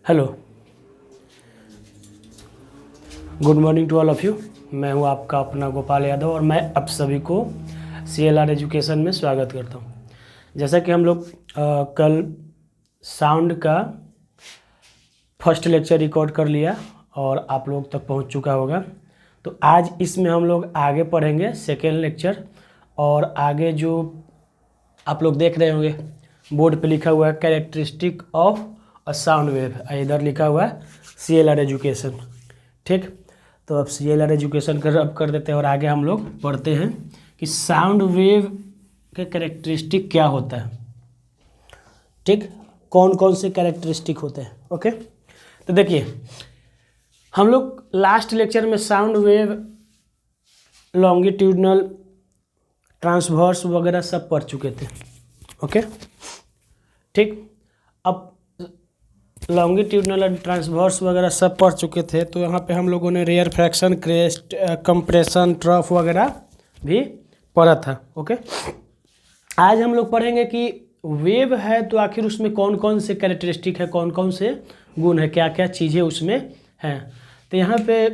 Hello, good morning to all of you. मैं हूं आपका अपना गोपाल यादव और मैं आप सभी को CLR एजुकेशन में स्वागत करता हूं। जैसा कि हम लोग कल साउंड का फर्स्ट लेक्चर रिकॉर्ड कर लिया और आप लोग तक पहुंच चुका होगा, तो आज इसमें हम लोग आगे पढ़ेंगे सेकेंड लेक्चर। और आगे जो आप लोग देख रहे होंगे बोर्ड पे लिखा हुआ है characteristic of a sound wave, इधर लिखा हुआ है CLR एजुकेशन। ठीक, तो अब CLR एजुकेशन कर देते हैं और आगे हम लोग पढ़ते हैं कि साउंड वेव के कैरेक्टरिस्टिक क्या होता है। ठीक, कौन कौन से कैरेक्टरिस्टिक होते हैं। ओके, तो देखिए हम लोग लास्ट लेक्चर में साउंड वेव, लॉन्गिट्यूडनल, ट्रांसवर्स वगैरह सब पढ़ चुके थे। ओके, ठीक, अब लॉन्गिट्यूडनल और ट्रांसवर्स वगैरह सब पढ़ चुके थे, तो यहाँ पे हम लोगों ने rarefaction, crest, compression, trough वगैरह भी पढ़ा था। ओके, आज हम लोग पढ़ेंगे कि वेव है तो आखिर उसमें कौन कौन से कैरेक्टरिस्टिक है, कौन कौन से गुण है, क्या क्या चीज़ें उसमें हैं। तो यहाँ पे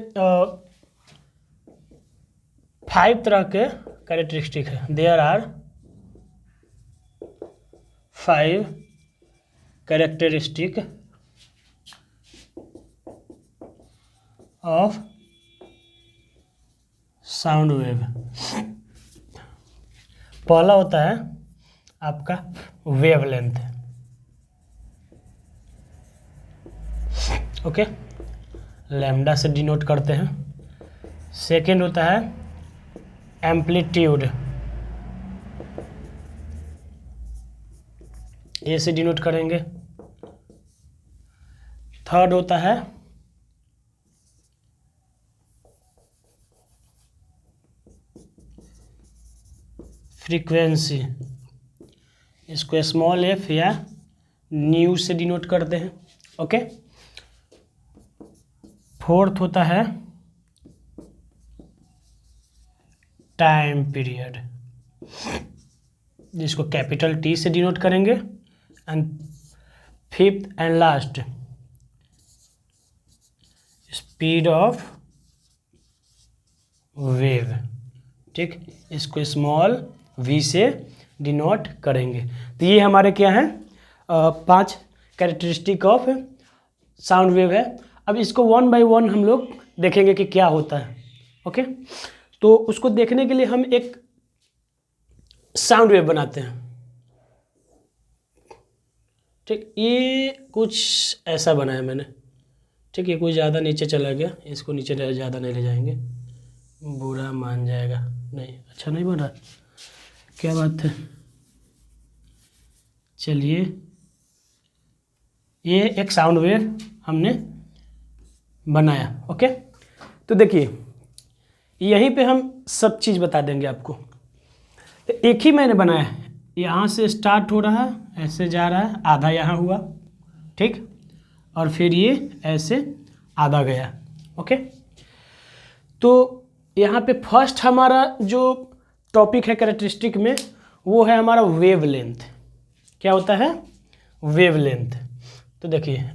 5 तरह के कैरेक्टरिस्टिक है। There are 5 characteristic of sound wave. पहला होता है आपका वेवलेंथ। ओके, लैम्डा से डिनोट करते हैं। सेकेंड होता है एम्पलीट्यूड, ए से डिनोट करेंगे। थर्ड होता है फ्रीक्वेंसी, इसको स्मॉल f या न्यू से डिनोट करते हैं। ओके, फोर्थ होता है टाइम पीरियड, जिसको कैपिटल T से डिनोट करेंगे। And fifth and last speed of wave. ठीक, इसको स्मॉल v से डिनोट करेंगे। तो ये हमारे क्या हैं 5 कैरेक्टरिस्टिक ऑफ साउंड वेव है। अब इसको 1 बाय 1 हम लोग देखेंगे कि क्या होता है। ओके, तो उसको देखने के लिए हम एक साउंड वेव बनाते हैं। ठीक, ये कुछ ऐसा बना है मैंने। ठीक, ये कुछ ज़्यादा नीचे चला गया, इसको नीचे ज़्यादा नहीं ले जाएंगे, बुरा मान जाएगा। नहीं, अच्छा नहीं बन रहा, क्या बात है। चलिए, ये एक साउंड वेव हमने बनाया। ओके, तो देखिए यहीं पे हम सब चीज़ बता देंगे आपको। तो एक ही मैंने बनाया है, यहाँ से स्टार्ट हो रहा है, ऐसे जा रहा है, आधा यहाँ हुआ। ठीक, और फिर ये ऐसे आधा गया। ओके, तो यहाँ पे फर्स्ट हमारा जो टॉपिक है कैरेक्टरिस्टिक में, वो है हमारा वेवलेंथ। क्या होता है? वेवलेंथ। तो देखिए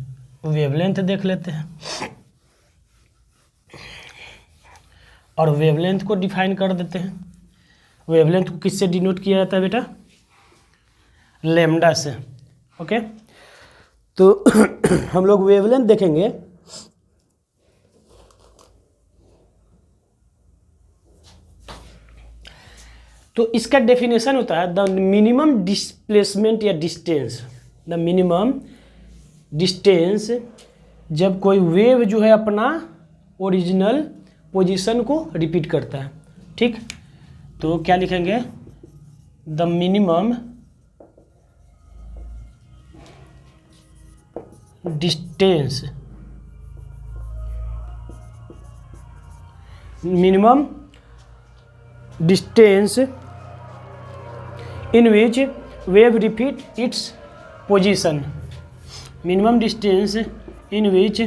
वेवलेंथ देख लेते हैं और वेवलेंथ को डिफाइन कर देते हैं। वेवलेंथ को किससे डिनोट किया जाता है बेटा? लैम्डा से। ओके, तो हम लोग वेवलेंथ देखेंगे। तो इसका डेफिनेशन होता है द मिनिमम डिस्प्लेसमेंट या डिस्टेंस। द मिनिमम डिस्टेंस जब कोई वेव जो है अपना ओरिजिनल पोजीशन को रिपीट करता है। ठीक, तो क्या लिखेंगे? The minimum distance, minimum distance in which wave repeat its position. Minimum distance in which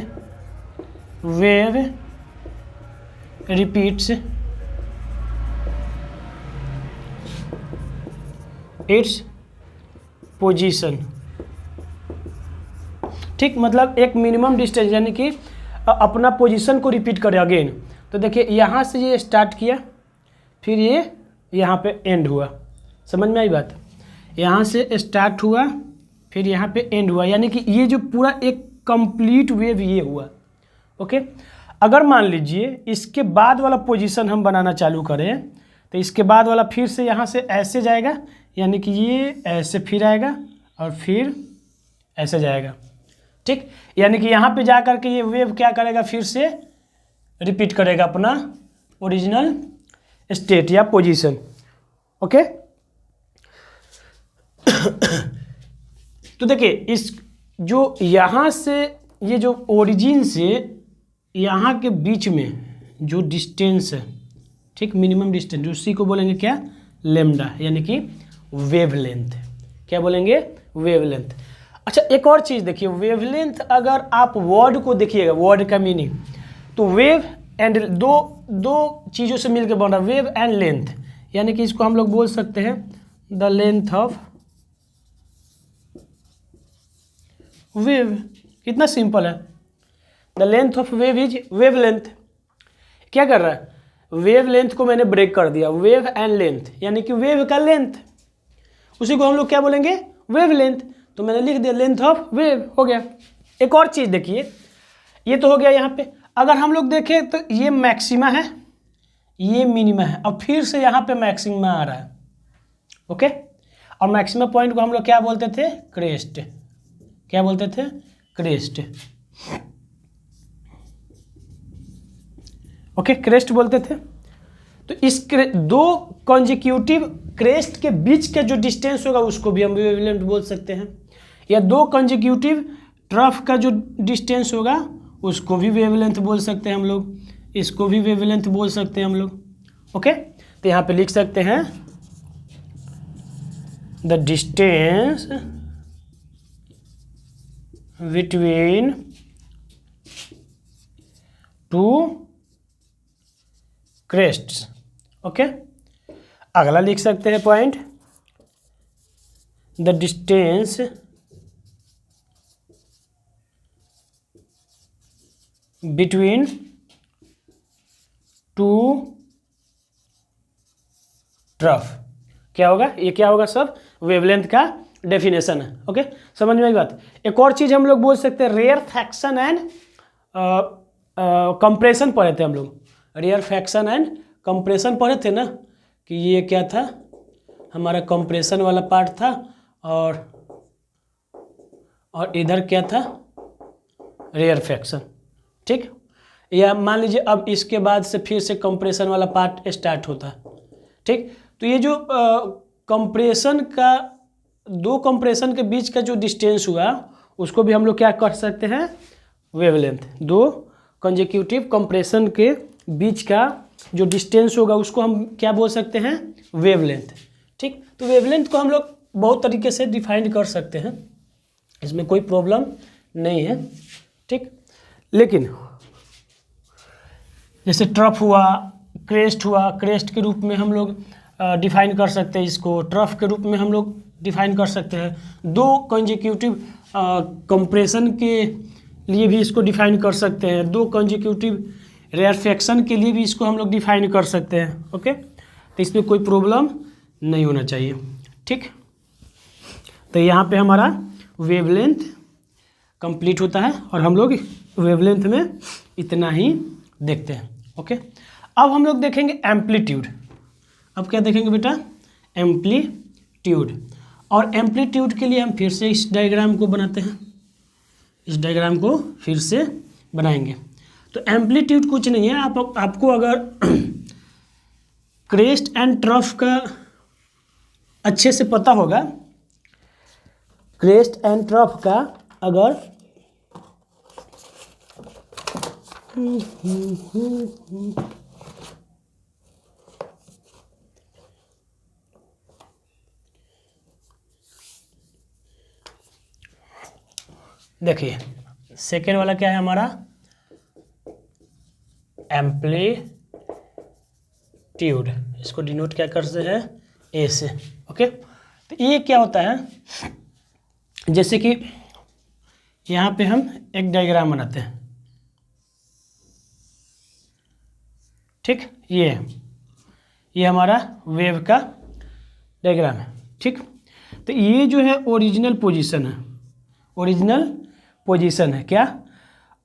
wave repeats its position. ठीक, मतलब एक मिनिमम डिस्टेंस, यानी कि अपना पोजीशन को रिपीट करे अगेन। तो देखिए यहाँ से ये स्टार्ट किया, फिर ये यहाँ पे एंड हुआ, समझ में आई बात। यहाँ से स्टार्ट हुआ, फिर यहाँ पे एंड हुआ, यानी कि ये जो पूरा एक कंप्लीट वेव ये हुआ। ओके, अगर मान लीजिए इसके बाद वाला पोजीशन हम बनाना चालू करें, तो इसके बाद वाला फिर से यहाँ से ऐसे जाएगा, यानी कि ये ऐसे फिर आएगा और फिर ऐसे जाएगा। ठीक, यानी कि यहाँ पे जा कर के ये वेव क्या करेगा, फिर से रिपीट करेगा अपना ओरिजिनल स्टेट या पोजीशन। ओके तो देखिए इस जो यहाँ से ये जो ओरिजिन से यहाँ के बीच में जो डिस्टेंस है, ठीक, मिनिमम डिस्टेंस, उसी को बोलेंगे क्या, लेम्डा, यानी कि वेवलेंथ। क्या बोलेंगे, वेवलेंथ। अच्छा एक और चीज़ देखिए, वेवलेंथ अगर आप वर्ड को देखिएगा, वर्ड का मीनिंग, तो वेव एंड दो चीज़ों से मिलकर बन रहा है, वेव एंड लेंथ, यानी कि इसको हम लोग बोल सकते हैं द लेंथ ऑफ वेव। कितना सिंपल है, the length of wave is wave length. क्या कर रहा है, वेव लेंथ को मैंने ब्रेक कर दिया, वेव एंड लेंथ, यानी कि वेव का लेंथ, उसी को हम लोग क्या बोलेंगे, वेव लेंथ। तो मैंने लिख दिया लेंथ ऑफ वेव, हो गया। एक और चीज़ देखिए, ये तो हो गया यहाँ पे। अगर हम लोग देखें तो ये मैक्सिमा है, ये मिनिमा है, और फिर से यहाँ पे मैक्सिमा आ रहा है। ओके, और मैक्सिमा पॉइंट को हम लोग क्या बोलते थे, क्रेस्ट। क्या बोलते थे, क्रेस्ट। ओके, क्रेस्ट बोलते थे। तो इस दो कॉन्जिक्यूटिव क्रेस्ट के बीच का जो डिस्टेंस होगा उसको भी हम वेवलेंथ बोल सकते हैं, या दो कॉन्जिक्यूटिव ट्रफ का जो डिस्टेंस होगा उसको भी वेवलेंथ बोल सकते हैं हम लोग, इसको भी वेवलेंथ बोल सकते हैं हम लोग। ओके, तो यहाँ पे लिख सकते हैं the distance between two crests. Okay, अगला लिख सकते हैं point, the distance between two trough. क्या होगा, ये क्या होगा सब, वेवलेंथ का डेफिनेशन है। ओके, समझ में आई बात। एक और चीज़ हम लोग बोल सकते हैं, रेयरफैक्शन एंड कंप्रेशन पढ़े थे हम लोग, रेयरफैक्शन एंड कंप्रेशन पढ़े थे ना, कि ये क्या था, हमारा कंप्रेशन वाला पार्ट था, और इधर क्या था, रेयरफैक्शन। ठीक, या मान लीजिए अब इसके बाद से फिर से कंप्रेशन वाला पार्ट स्टार्ट होता है। ठीक, तो ये जो कंप्रेशन का, दो कंप्रेशन के बीच का जो डिस्टेंस हुआ उसको भी हम लोग क्या कर सकते हैं, वेवलेंथ। दो कंसेक्यूटिव कंप्रेशन के बीच का जो डिस्टेंस होगा उसको हम क्या बोल सकते हैं, वेवलेंथ। ठीक, तो वेवलेंथ को हम लोग बहुत तरीके से डिफाइन कर सकते हैं, इसमें कोई प्रॉब्लम नहीं है। ठीक, लेकिन जैसे ट्रफ हुआ, क्रेस्ट हुआ, क्रेस्ट के रूप में हम लोग डिफाइन कर सकते हैं इसको, ट्रफ के रूप में हम लोग डिफाइन कर सकते हैं, दो कंसेक्यूटिव कंप्रेशन के लिए भी इसको डिफाइन कर सकते हैं, दो कंसेक्यूटिव रेयरफैक्शन के लिए भी इसको हम लोग डिफाइन कर सकते हैं। ओके, तो इसमें कोई प्रॉब्लम नहीं होना चाहिए। ठीक, तो यहाँ पे हमारा वेवलेंथ कंप्लीट होता है, और हम लोग वेवलेंथ में इतना ही देखते हैं। ओके, अब हम लोग देखेंगे एम्पलीट्यूड। अब क्या देखेंगे बेटा, एम्पलीट्यूड। और एम्पलीट्यूड के लिए हम फिर से इस डायग्राम को बनाते हैं, इस डायग्राम को फिर से बनाएंगे। तो एम्पलीट्यूड कुछ नहीं है, आपको अगर क्रेस्ट एंड ट्रफ का अच्छे से पता होगा, क्रेस्ट एंड ट्रफ का अगर देखिए सेकेंड वाला क्या है हमारा, एम्पलीट्यूड, इसको डिनोट क्या करते हैं, ए से। ओके, तो ये क्या होता है, जैसे कि यहाँ पे हम एक डायग्राम बनाते हैं, ठीक। ये हमारा वेव का डायग्राम है, ठीक। तो ये जो है ओरिजिनल पोजीशन है, ओरिजिनल पोजीशन है, क्या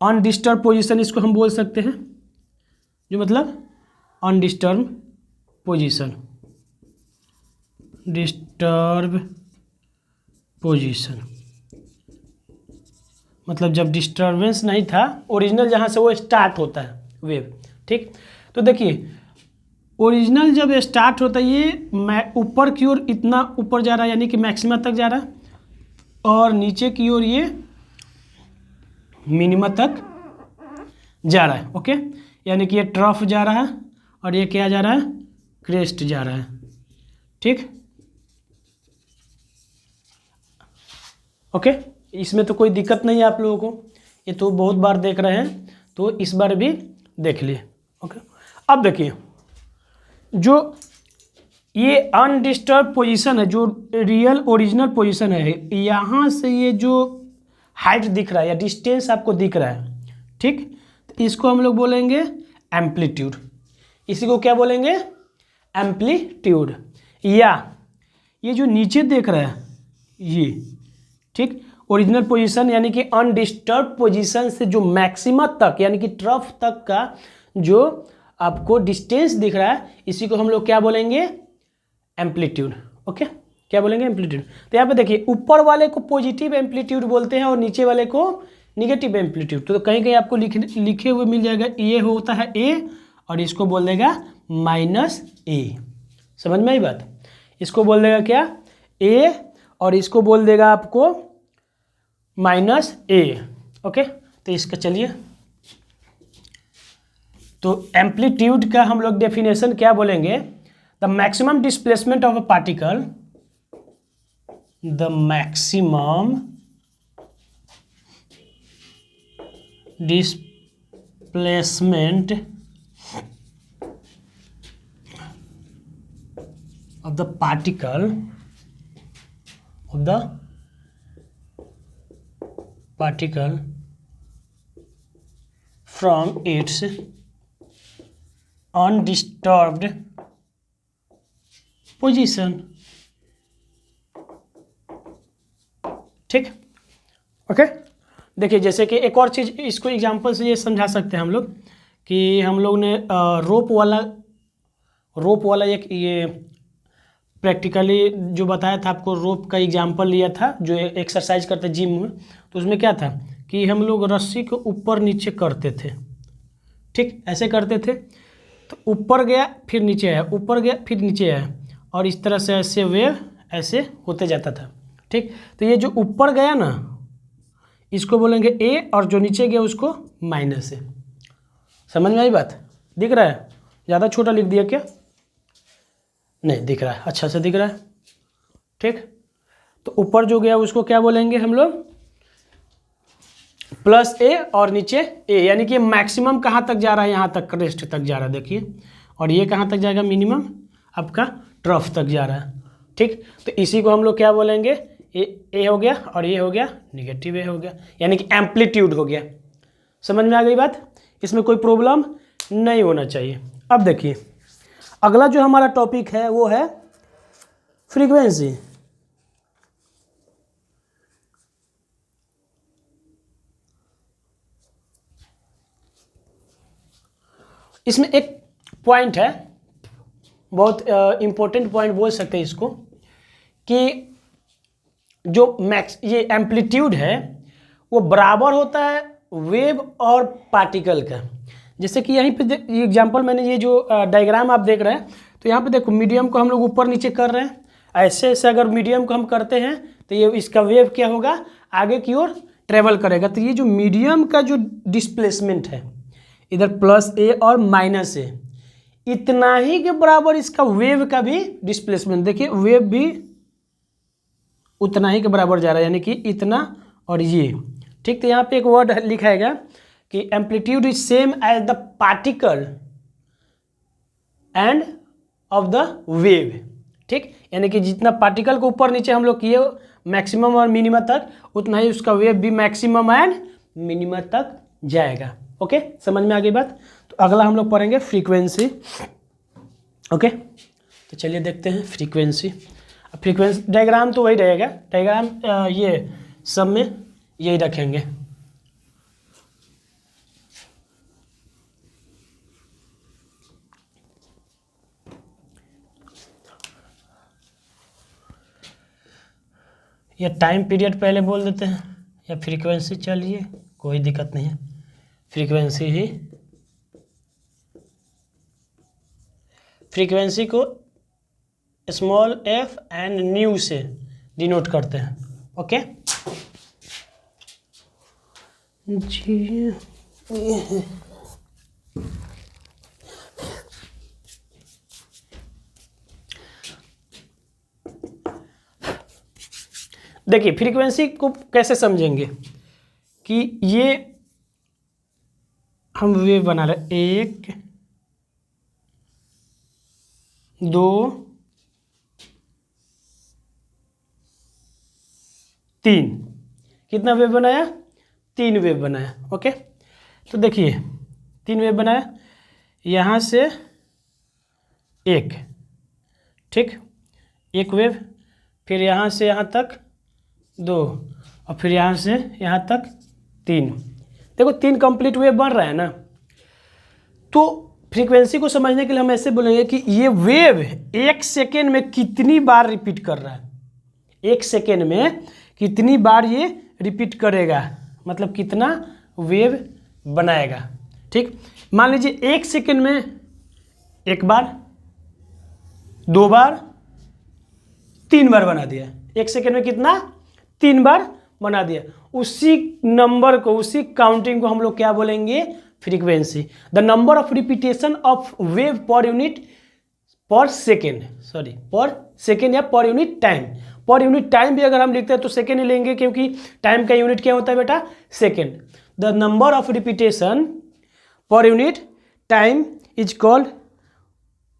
अनडिस्टर्ब पोजीशन इसको हम बोल सकते हैं, जो मतलब अनडिस्टर्ब पोजीशन, डिस्टर्ब पोजीशन मतलब जब डिस्टर्बेंस नहीं था, ओरिजिनल जहाँ से वो स्टार्ट होता है वेव, ठीक। तो देखिए ओरिजिनल जब स्टार्ट होता है ये मैं ऊपर की ओर इतना ऊपर जा रहा है यानी कि मैक्सिमा तक जा रहा है, और नीचे की ओर ये मिनिमा तक जा रहा है, ओके। यानी कि ये ट्रफ जा रहा है और ये क्या जा रहा है, क्रेस्ट जा रहा है, ठीक, ओके। इसमें तो कोई दिक्कत नहीं है आप लोगों को, ये तो बहुत बार देख रहे हैं तो इस बार भी देख लिए, ओके। अब देखिए जो ये अनडिस्टर्ब पोजीशन है, जो रियल ओरिजिनल पोजीशन है, यहाँ से ये जो हाइट दिख रहा है या डिस्टेंस आपको दिख रहा है, ठीक, तो इसको हम लोग बोलेंगे एम्पलीट्यूड। इसी को क्या बोलेंगे, एम्पलीट्यूड। या ये जो नीचे देख रहा है ये, ठीक, ओरिजिनल पोजीशन यानी कि अनडिस्टर्ब पोजीशन से जो मैक्सिमा तक यानी कि ट्रफ तक का जो आपको डिस्टेंस दिख रहा है, इसी को हम लोग क्या बोलेंगे, एम्पलीट्यूड, ओके। क्या बोलेंगे, एम्पलीट्यूड। तो यहाँ पे देखिए ऊपर वाले को पॉजिटिव एम्पलीट्यूड बोलते हैं और नीचे वाले को निगेटिव एम्पलीट्यूड। तो कहीं कहीं आपको लिखे हुए मिल जाएगा, ये होता है ए और इसको बोल देगा -a। समझ में आई बात, इसको बोल देगा क्या, ए, और इसको बोल देगा आपको -a, ओके। तो इसका चलिए, तो एम्पलीट्यूड का हम लोग डेफिनेशन क्या बोलेंगे, the maximum displacement of a particle, the maximum displacement of the particle from its undisturbed position, ठीक, ओके। देखिए जैसे कि एक और चीज़ इसको एग्जांपल से ये समझा सकते हैं हम लोग कि हम लोग ने रोप वाला एक ये प्रैक्टिकली जो बताया था आपको, रोप का एग्जांपल लिया था जो एक्सरसाइज करते जिम में। तो उसमें क्या था कि हम लोग रस्सी को ऊपर नीचे करते थे, ठीक, ऐसे करते थे। तो ऊपर गया फिर नीचे आया, ऊपर गया फिर नीचे आया, और इस तरह से ऐसे वेव ऐसे होते जाता था, ठीक। तो ये जो ऊपर गया ना इसको बोलेंगे ए, और जो नीचे गया उसको -a। समझ में आई बात, दिख रहा है, ज़्यादा छोटा लिख दिया क्या, नहीं दिख रहा है, अच्छा से दिख रहा है, ठीक। तो ऊपर जो गया उसको क्या बोलेंगे हम लोग, +a, और नीचे a, यानी कि मैक्सिमम कहाँ तक जा रहा है, यहाँ तक क्रेस्ट तक जा रहा है, देखिए। और ये कहाँ तक जाएगा, मिनिमम आपका ट्रफ तक जा रहा है, ठीक। तो इसी को हम लोग क्या बोलेंगे, ए हो गया और ये हो गया निगेटिव ए हो गया, यानी कि एम्पलीट्यूड हो गया। समझ में आ गई बात, इसमें कोई प्रॉब्लम नहीं होना चाहिए। अब देखिए अगला जो हमारा टॉपिक है वो है फ्रीक्वेंसी। इसमें एक पॉइंट है, बहुत इम्पोर्टेंट पॉइंट बोल सकते हैं इसको, कि जो ये एम्पलीट्यूड है वो बराबर होता है वेव और पार्टिकल का। जैसे कि यहीं पे ये एग्जांपल मैंने, ये जो डायग्राम आप देख रहे हैं, तो यहाँ पे देखो मीडियम को हम लोग ऊपर नीचे कर रहे हैं, ऐसे ऐसे अगर मीडियम को हम करते हैं तो ये इसका वेव क्या होगा, आगे की ओर ट्रेवल करेगा। तो ये जो मीडियम का जो डिस्प्लेसमेंट है इधर +a और -a, इतना ही के बराबर इसका वेव का भी डिस्प्लेसमेंट, देखिए वेव भी उतना ही के बराबर जा रहा है, यानी कि इतना और ये, ठीक। तो यहाँ पे एक वर्ड लिखाएगा कि amplitude is same as the particle end of the wave, ठीक। यानी कि जितना पार्टिकल को ऊपर नीचे हम लोग किए मैक्सिमम और मिनिमम तक, उतना ही उसका वेव भी मैक्सिमम एंड मिनिमम तक जाएगा। ओके, समझ में आ गई बात। तो अगला हम लोग पढ़ेंगे फ्रीक्वेंसी। ओके, तो चलिए देखते हैं फ्रीक्वेंसी। फ्रीक्वेंसी डायग्राम तो वही रहेगा, डायग्राम ये सब में यही रखेंगे। या टाइम पीरियड पहले बोल देते हैं या फ्रीक्वेंसी, चलिए कोई दिक्कत नहीं है, फ्रीक्वेंसी ही। फ्रीक्वेंसी को स्मॉल f एंड न्यू से डिनोट करते हैं। ओके जी, देखिए फ्रीक्वेंसी को कैसे समझेंगे कि ये हम वेव बना रहे, 1 2 3, कितना वेव बनाया? 3 वेव बनाया। ओके, तो देखिए 3 वेव बनाया, यहाँ से एक, ठीक, एक वेव, फिर यहाँ से यहाँ तक 2, और फिर यहाँ से यहाँ तक 3। देखो 3 कंप्लीट वेव बन रहा है ना। तो फ्रीक्वेंसी को समझने के लिए हम ऐसे बोलेंगे कि ये वेव 1 सेकेंड में कितनी बार रिपीट कर रहा है, 1 सेकेंड में कितनी बार ये रिपीट करेगा, मतलब कितना वेव बनाएगा। ठीक, मान लीजिए 1 सेकेंड में 1 बार, 2 बार, 3 बार बना दिया। 1 सेकेंड में कितना? 3 बार बना दिया। उसी नंबर को, उसी काउंटिंग को हम लोग क्या बोलेंगे? Frequency. The number of repetition of wave per unit पर सेकेंड, सॉरी पर सेकेंड या पर यूनिट टाइम। पर यूनिट टाइम भी अगर हम लिखते हैं तो सेकेंड ही लेंगे, क्योंकि टाइम का यूनिट क्या होता है बेटा? Second. The number of repetition per unit time is called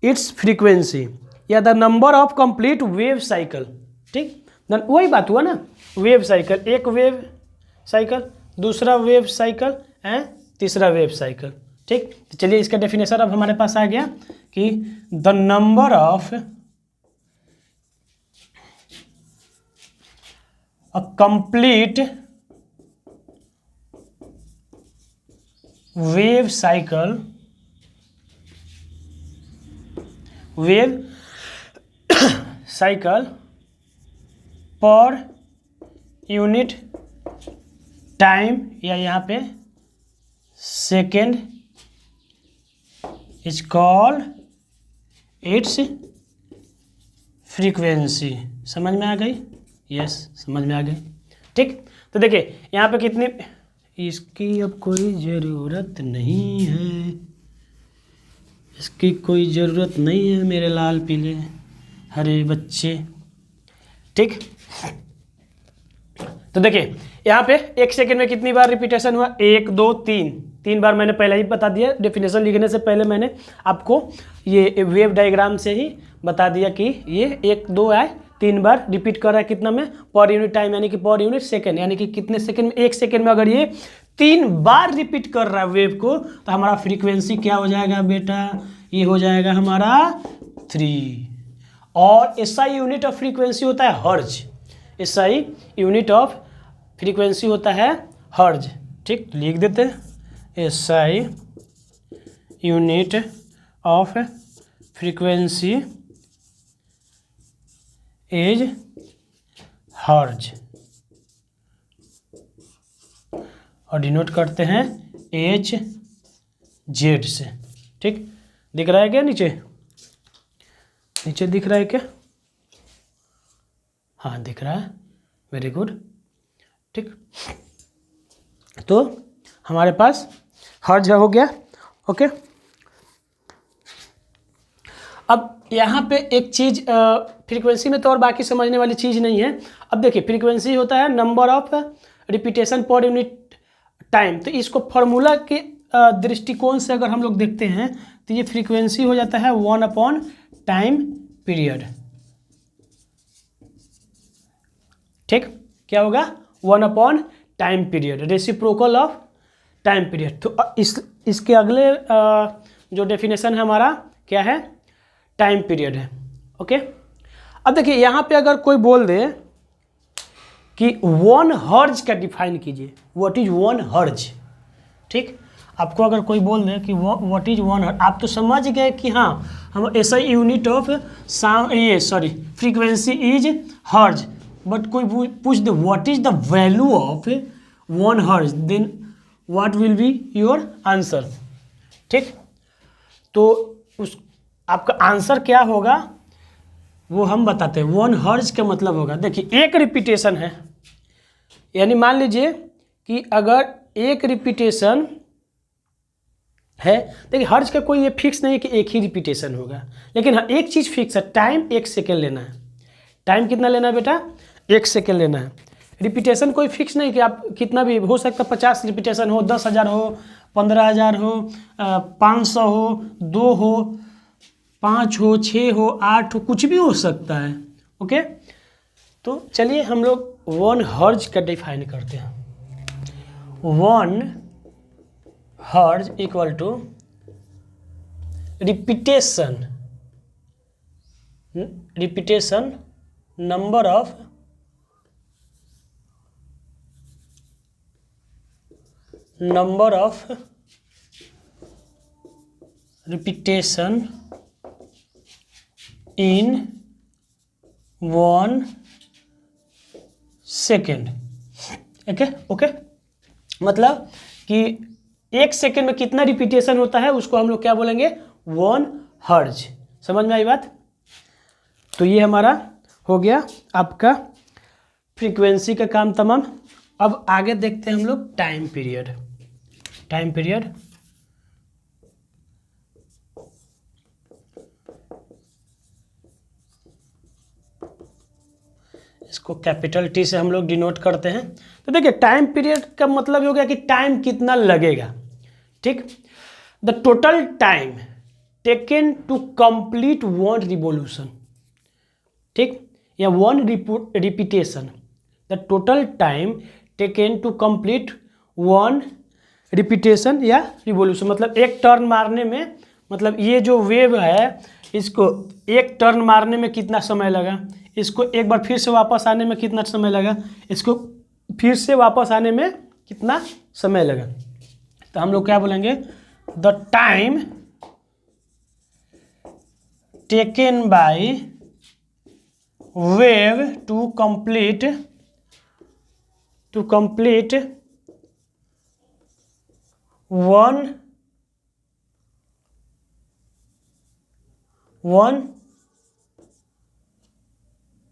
its frequency, या the number of complete wave cycle. ठीक, वही बात हुआ ना, वेव साइकिल, एक वेव साइकिल, दूसरा वेव साइकिल एंड तीसरा वेव साइकिल। ठीक, तो चलिए इसका डेफिनेशन अब हमारे पास आ गया कि the number of a complete wave cycle, wave cycle पर यूनिट टाइम, या यहाँ पे second, is called its frequency. समझ में आ गई? यस, समझ में आ गई। ठीक, तो देखिए यहाँ पे कितनी, इसकी अब कोई ज़रूरत नहीं है, इसकी कोई ज़रूरत नहीं है मेरे लाल पीले हरे बच्चे। ठीक, तो देखिए यहाँ पे 1 सेकेंड में कितनी बार रिपीटेशन हुआ? 1 2 3, 3 बार मैंने पहले ही बता दिया। डेफिनेशन लिखने से पहले मैंने आपको ये वेव डायग्राम से ही बता दिया कि ये 1 2 आए, 3 बार रिपीट कर रहा है कितना में? पर यूनिट टाइम, यानी कि पर यूनिट सेकेंड, यानी कि कितने सेकेंड में? 1 सेकेंड में अगर ये 3 बार रिपीट कर रहा है वेव को, तो हमारा फ्रीक्वेंसी क्या हो जाएगा बेटा? ये हो जाएगा हमारा 3। और एसआई यूनिट ऑफ फ्रीक्वेंसी होता है हर्ज। एसआई यूनिट ऑफ फ्रीक्वेंसी होता है हर्ज। ठीक, तो लिख देते हैं SI unit of frequency is हर्ज, और डिनोट करते हैं एच जेड से। ठीक, दिख रहा है क्या नीचे? नीचे दिख रहा है क्या? हाँ दिख रहा है, वेरी गुड। ठीक, तो हमारे पास हर्ज हो गया। ओके, अब यहाँ पे एक चीज़ फ्रीक्वेंसी में तो और बाकी समझने वाली चीज़ नहीं है। अब देखिए फ्रीक्वेंसी होता है number of repetition per unit time. तो इसको फॉर्मूला के दृष्टिकोण से अगर हम लोग देखते हैं तो ये फ्रीक्वेंसी हो जाता है 1/टाइम पीरियड। ठीक, क्या होगा, 1 time period, reciprocal of time period. तो इसके अगले जो डेफिनेशन है हमारा क्या है, टाइम पीरियड है। ओके, अब देखिए यहाँ पे अगर कोई बोल दे कि 1 हर्ज का डिफाइन कीजिए, व्हाट इज 1 हर्ज। ठीक, आपको अगर कोई बोल दे कि व्हाट इज 1 हर्ज, आप तो समझ गए कि हाँ हम ऐसा unit of frequency is hertz. But कोई पूछ दे what is the value of 1 hertz, then what will be your answer. ठीक, तो उस आपका आंसर क्या होगा वो हम बताते हैं। 1 हर्ज का मतलब होगा, देखिए एक रिपीटेशन है, यानी मान लीजिए कि अगर एक रिपीटेशन है, देखिए हर्ज का कोई ये फिक्स नहीं है कि एक ही रिपीटेशन होगा, लेकिन हाँ एक चीज़ फिक्स है, टाइम 1 सेकेंड लेना है। टाइम कितना लेना है बेटा, 1 सेकेंड लेना है। रिपीटेशन कोई फिक्स नहीं कि आप कितना भी हो सकता, 50 रिपीटेशन हो, 10,000 हो, 15,000 हो, 500 हो, 2 हो, 5 हो, 6 हो, 8 हो, कुछ भी हो सकता है। ओके, तो चलिए हम लोग 1 हर्ज का डिफाइन करते हैं। 1 hertz equal to repetition number of repetition in 1 second. Okay, मतलब कि 1 सेकेंड में कितना रिपीटेशन होता है उसको हम लोग क्या बोलेंगे, 1 हर्ज। समझ में आई बात। तो ये हमारा हो गया आपका फ्रीक्वेंसी का काम तमाम। अब आगे देखते हैं हम लोग टाइम पीरियड। इसको कैपिटल टी से हम लोग डिनोट करते हैं। तो देखिए टाइम पीरियड का मतलब हो गया कि टाइम कितना लगेगा। ठीक, the total time taken to complete 1 revolution. ठीक, या 1 repetition, the total time taken to complete 1 repetition या रिवोल्यूशन। मतलब एक टर्न मारने में, मतलब ये जो वेव है इसको एक टर्न मारने में कितना समय लगा, इसको एक बार फिर से वापस आने में कितना समय लगा, इसको फिर से वापस आने में कितना समय लगा। तो हम लोग क्या बोलेंगे, the time taken by wave to complete 1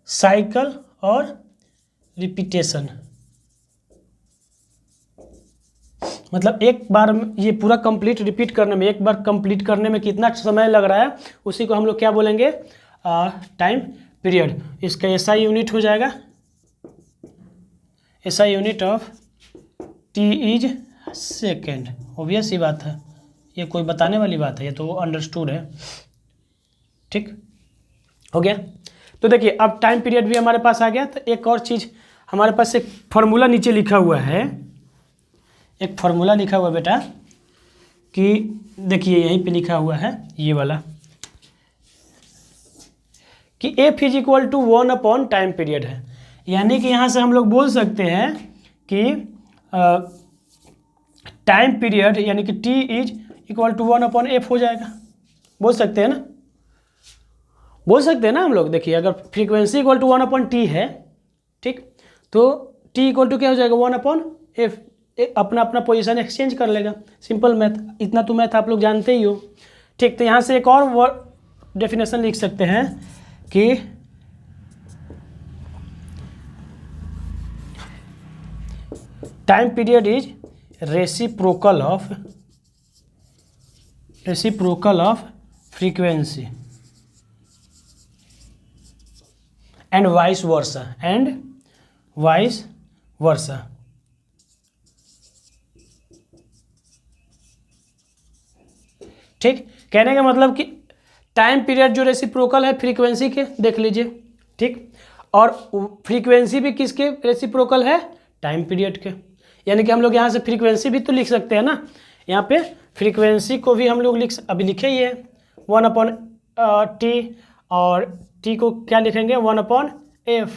cycle और रिपीटेशन। मतलब एक बार ये पूरा कंप्लीट रिपीट करने में, एक बार कंप्लीट करने में कितना समय लग रहा है, उसी को हम लोग क्या बोलेंगे, टाइम पीरियड। इसका एसआई यूनिट हो जाएगा, SI unit of T is second. Obvious ही बात है, ये कोई बताने वाली बात है, ये तो अंडरस्टूड है। ठीक हो गया। तो देखिए अब टाइम पीरियड भी हमारे पास आ गया। तो एक और चीज़ हमारे पास, एक फार्मूला नीचे लिखा हुआ है, एक फार्मूला लिखा हुआ है बेटा, कि देखिए यहीं पे लिखा हुआ है ये वाला, कि f is equal to 1 time period है। यानी कि यहाँ से हम लोग बोल सकते हैं कि टाइम पीरियड यानी कि T is equal to 1/f हो जाएगा। बोल सकते हैं ना, बोल सकते हैं ना हम लोग। देखिए अगर फ्रीक्वेंसी इक्वल टू 1/t है, ठीक, तो t इक्वल टू क्या हो जाएगा, 1/f। अपना अपना पोजीशन एक्सचेंज कर लेगा, सिंपल मैथ, इतना तो मैथ आप लोग जानते ही हो। ठीक, तो यहाँ से एक और डेफिनेशन लिख सकते हैं कि time period is reciprocal of frequency and vice versa. ठीक, कहने का मतलब कि टाइम पीरियड जो रेसिप्रोकल है फ्रीक्वेंसी के, देख लीजिए। ठीक, और फ्रीक्वेंसी भी किसके रेसिप्रोकल है, टाइम पीरियड के। यानी कि हम लोग यहाँ से फ्रीक्वेंसी भी तो लिख सकते हैं ना, यहाँ पे फ्रीक्वेंसी को भी हम लोग अभी लिखे ही है 1/t, और t को क्या लिखेंगे 1/f।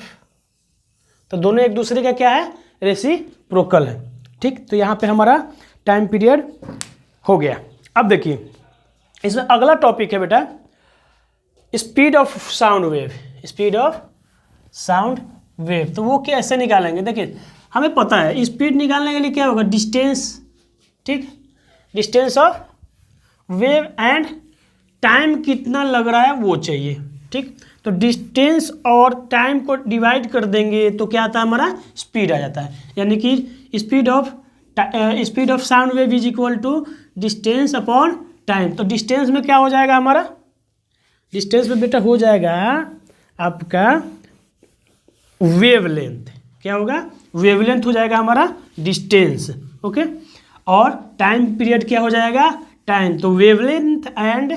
तो दोनों एक दूसरे का क्या है, रेसिप्रोकल है। ठीक, तो यहाँ पे हमारा टाइम पीरियड हो गया। अब देखिए इसमें अगला टॉपिक है बेटा speed of sound wave. Speed of sound wave तो वो कैसे निकालेंगे, देखिए हमें पता है स्पीड निकालने के लिए क्या होगा, डिस्टेंस। ठीक, distance of wave and time कितना लग रहा है वो चाहिए। ठीक, तो डिस्टेंस और टाइम को डिवाइड कर देंगे तो क्या आता है, हमारा स्पीड आ जाता है। यानी कि speed of sound wave is equal to distance upon time. तो डिस्टेंस में क्या हो जाएगा हमारा, डिस्टेंस में बेटा हो जाएगा आपका वेवलेंथ। क्या होगा, वेवलेंथ हो जाएगा हमारा डिस्टेंस। ओके, और टाइम पीरियड क्या हो जाएगा, टाइम। तो वेवलेंथ एंड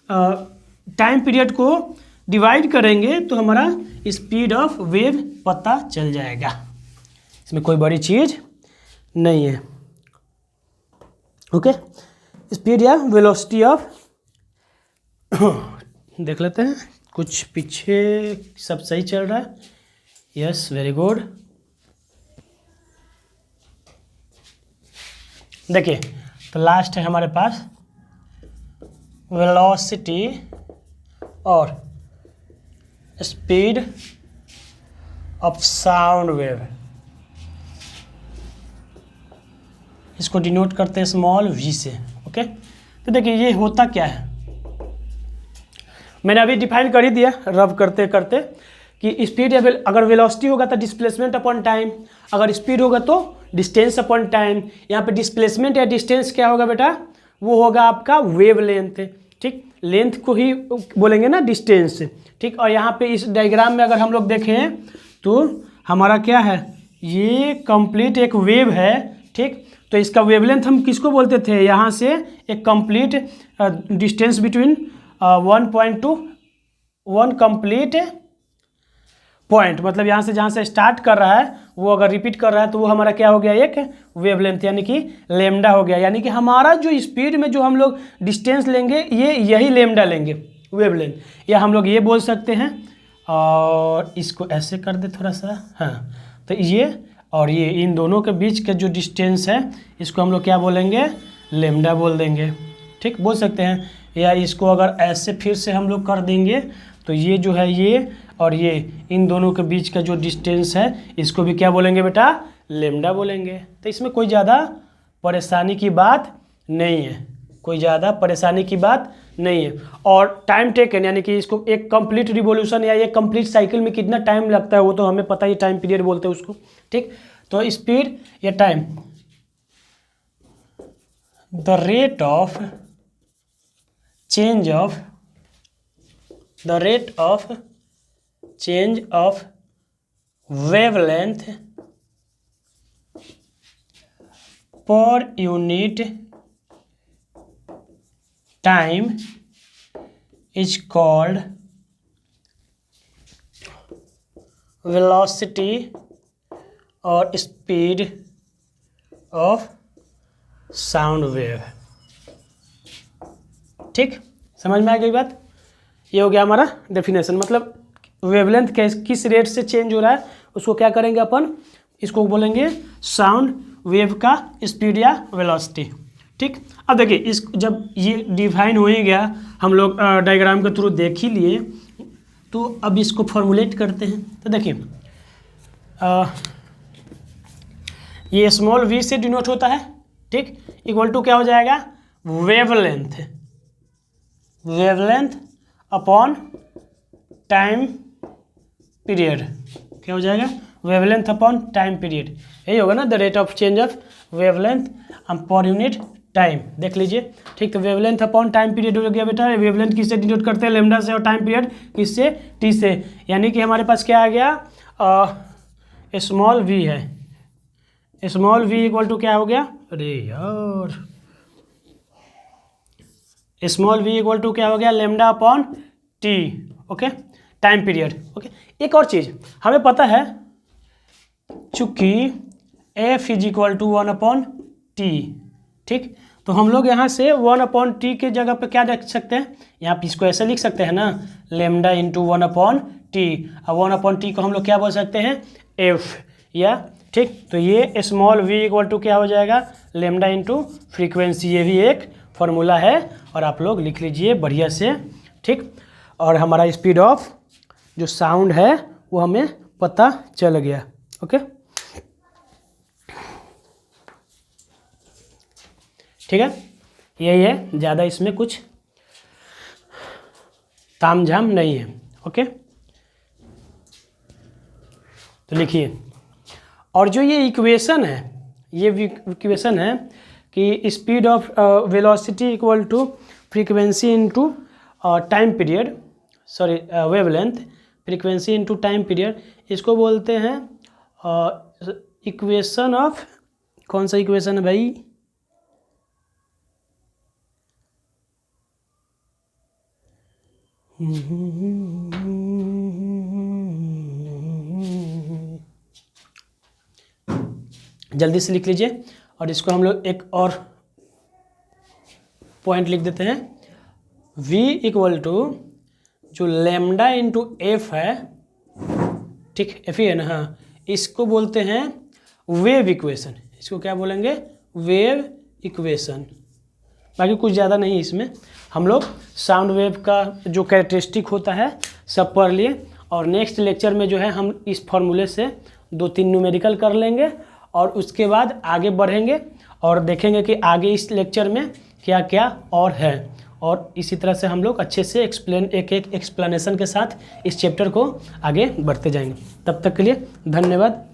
टाइम पीरियड को डिवाइड करेंगे तो हमारा स्पीड ऑफ वेव पता चल जाएगा। इसमें कोई बड़ी चीज़ नहीं है। ओके, स्पीड या वेलोसिटी ऑफ देख लेते हैं, कुछ पीछे सब सही चल रहा है। Yes, very good. देखिए तो लास्ट है हमारे पास वेलोसिटी और स्पीड ऑफ साउंड वेव। इसको डिनोट करते हैं स्मॉल v से। ओके, तो देखिए ये होता क्या है, मैंने अभी डिफाइन कर ही दिया रब करते करते कि स्पीड या अगर वेलोसिटी होगा तो डिस्प्लेसमेंट अपॉन टाइम, अगर स्पीड होगा तो डिस्टेंस अपॉन टाइम। यहाँ पे डिस्प्लेसमेंट या डिस्टेंस क्या होगा बेटा, वो होगा आपका वेव लेंथ। ठीक, लेंथ को ही बोलेंगे ना डिस्टेंस। ठीक, और यहाँ पे इस डायग्राम में अगर हम लोग देखें तो हमारा क्या है, ये कंप्लीट एक वेव है। ठीक, तो इसका वेवलेंथ हम किसको बोलते थे, यहाँ से एक complete distance between 1 to 1 complete point, मतलब यहाँ से जहाँ से स्टार्ट कर रहा है वो अगर रिपीट कर रहा है तो वो हमारा क्या हो गया, एक वेवलेंथ यानी कि लेमडा हो गया। यानी कि हमारा जो स्पीड में जो हम लोग डिस्टेंस लेंगे ये यही लेमडा लेंगे वेवलेंथ, या हम लोग ये बोल सकते हैं। और इसको ऐसे कर दे थोड़ा सा, हाँ, तो ये और ये इन दोनों के बीच का जो डिस्टेंस है इसको हम लोग क्या बोलेंगे, लेमडा बोल देंगे। ठीक, बोल सकते हैं। या इसको अगर ऐसे फिर से हम लोग कर देंगे तो ये जो है ये और ये इन दोनों के बीच का जो डिस्टेंस है इसको भी क्या बोलेंगे बेटा, लेमडा बोलेंगे। तो इसमें कोई ज़्यादा परेशानी की बात नहीं है, कोई ज़्यादा परेशानी की बात नहीं है। और टाइम टेकन यानी कि इसको एक कंप्लीट रिवॉल्यूशन या एक कंप्लीट साइकिल में कितना टाइम लगता है वो तो हमें पता ही, टाइम पीरियड बोलते हैं उसको। ठीक, तो स्पीड या time, the rate of change of wavelength per unit time is called velocity और speed of sound wave। ठीक, समझ में आ गई बात। ये हो गया हमारा डेफिनेशन, मतलब वेवलेंथ किस रेट से चेंज हो रहा है उसको क्या करेंगे अपन, इसको बोलेंगे साउंड वेव का स्पीड या वेलोसिटी। ठीक, अब देखिए इस जब ये डिफाइन हो ही गया, हम लोग डायग्राम के थ्रू देख ही लिए, तो अब इसको फॉर्मुलेट करते हैं। तो देखिए ये स्मॉल v से डिनोट होता है। ठीक, इक्वल टू क्या हो जाएगा, वेवलेंथ अपॉन टाइम पीरियड। क्या हो जाएगा, वेवलेंथ अपॉन टाइम पीरियड, यही होगा ना, the rate of change of wavelength पर यूनिट टाइम। देख लीजिए। ठीक, तो वेवलेंथ अपॉन टाइम पीरियड हो गया बेटा। वेवलेंथ किससे डिनोट करते हैं, लेमडा से, और टाइम पीरियड किससे, टी से। यानी कि हमारे पास क्या आ गया, स्मॉल v है, स्मॉल v इक्वल टू क्या हो गया, अरे यार, स्मॉल v इक्वल टू क्या हो गया, lambda upon T. Okay, time period. Okay, एक और चीज़ हमें पता है, चूँकि f is equal to 1/t, ठीक, तो हम लोग यहाँ से 1/t के जगह पे क्या रख सकते हैं, यहाँ पे इसको ऐसे लिख सकते हैं ना, लेमडा इंटू 1/t। अब 1/t को हम लोग क्या बोल सकते हैं, f, या ठीक, तो ये स्मॉल v इक्वल टू क्या हो जाएगा, लेमडा इंटू फ्रीक्वेंसी। ये भी एक फार्मूला है और आप लोग लिख लीजिए बढ़िया से, ठीक। और हमारा स्पीड ऑफ जो साउंड है वो हमें पता चल गया। ओके, ठीक है, यही है, ज़्यादा इसमें कुछ तामझाम नहीं है। ओके, तो लिखिए, और जो ये इक्वेशन है, ये इक्वेशन है कि speed of velocity equal to frequency into time period, sorry wavelength, frequency into time period, इसको बोलते हैं इक्वेशन ऑफ, कौन सा इक्वेशन है भाई, जल्दी से लिख लीजिए। और इसको हम लोग एक और पॉइंट लिख देते हैं, v इक्वल टू जो लेमडा इंटू एफ है, ठीक, एफ ही है ना, हाँ, इसको बोलते हैं वेव इक्वेशन। इसको क्या बोलेंगे, वेव इक्वेशन। बाकी कुछ ज़्यादा नहीं इसमें, हम लोग साउंड वेव का जो कैरेक्टरिस्टिक होता है सब पढ़ लिए। और नेक्स्ट लेक्चर में जो है हम इस फॉर्मूले से 2-3 न्यूमेरिकल कर लेंगे और उसके बाद आगे बढ़ेंगे और देखेंगे कि आगे इस लेक्चर में क्या क्या और है। और इसी तरह से हम लोग अच्छे से एक एक्सप्लेनेशन के साथ इस चैप्टर को आगे बढ़ते जाएंगे। तब तक के लिए धन्यवाद।